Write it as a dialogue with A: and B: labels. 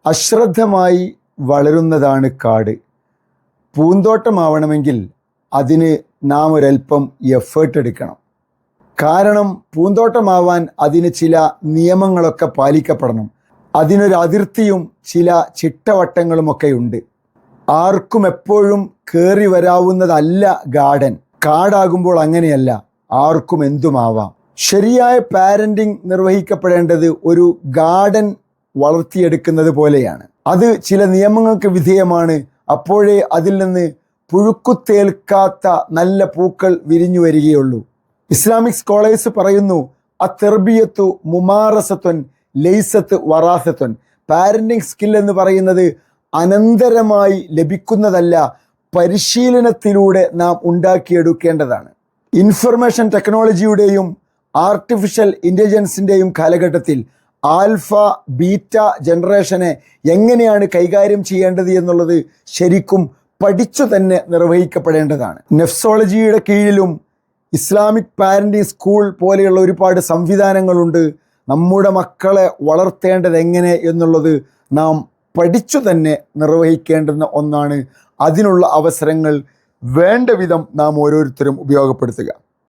A: അശ്രദ്ധമായി വളരുന്നതാണ് കാട്. പൂന്തോട്ടമാവണമെങ്കിൽ അതിന് നാം ഒരൽപ്പം എഫേർട്ട് എടുക്കണം. കാരണം പൂന്തോട്ടമാവാൻ അതിന് ചില നിയമങ്ങളൊക്കെ പാലിക്കപ്പെടണം. അതിനൊരു അതിർത്തിയും ചില ചിട്ടവട്ടങ്ങളുമൊക്കെ ഉണ്ട്. ആർക്കും എപ്പോഴും കയറി വരാവുന്നതല്ല ഗാർഡൻ. കാടാകുമ്പോൾ അങ്ങനെയല്ല, ആർക്കും എന്തുമാവാം. ശരിയായ പാരൻറ്റിങ് നിർവഹിക്കപ്പെടേണ്ടത് ഒരു ഗാർഡൻ വളർത്തിയെടുക്കുന്നത് പോലെയാണ്. അത് ചില നിയമങ്ങൾക്ക് വിധേയമാണ്. അപ്പോഴേ അതിൽ നിന്ന് പുഴുക്കുത്തേൽക്കാത്ത നല്ല പൂക്കൾ വിരിഞ്ഞു വരികയുള്ളൂ. ഇസ്ലാമിക് സ്കോളേഴ്സ് പറയുന്നു, അതെർബിയത്തു മുമാറസത്വൻ ലൈസത്ത് വറാസത്വൻ. പാരൻറ്റിങ് സ്കിൽ എന്ന് പറയുന്നത് അനന്തരമായി ലഭിക്കുന്നതല്ല, പരിശീലനത്തിലൂടെ നാം ഉണ്ടാക്കിയെടുക്കേണ്ടതാണ്. ഇൻഫർമേഷൻ ടെക്നോളജിയുടെയും ആർട്ടിഫിഷ്യൽ ഇൻ്റലിജൻസിൻ്റെയും കാലഘട്ടത്തിൽ ആൽഫ ബീറ്റ ജനറേഷനെ എങ്ങനെയാണ് കൈകാര്യം ചെയ്യേണ്ടത് എന്നുള്ളത് ശരിക്കും പഠിച്ചു തന്നെ നിർവഹിക്കപ്പെടേണ്ടതാണ്. നെഫ്സോളജിയുടെ കീഴിലും ഇസ്ലാമിക് പാരൻറ്റിങ് സ്കൂൾ പോലെയുള്ള ഒരുപാട് സംവിധാനങ്ങളുണ്ട്. നമ്മുടെ മക്കളെ വളർത്തേണ്ടത് എങ്ങനെ എന്നുള്ളത് നാം പഠിച്ചു തന്നെ നിർവഹിക്കേണ്ടുന്ന ഒന്നാണ്. അതിനുള്ള അവസരങ്ങൾ വേണ്ട വിധം നാം ഓരോരുത്തരും ഉപയോഗപ്പെടുത്തുക.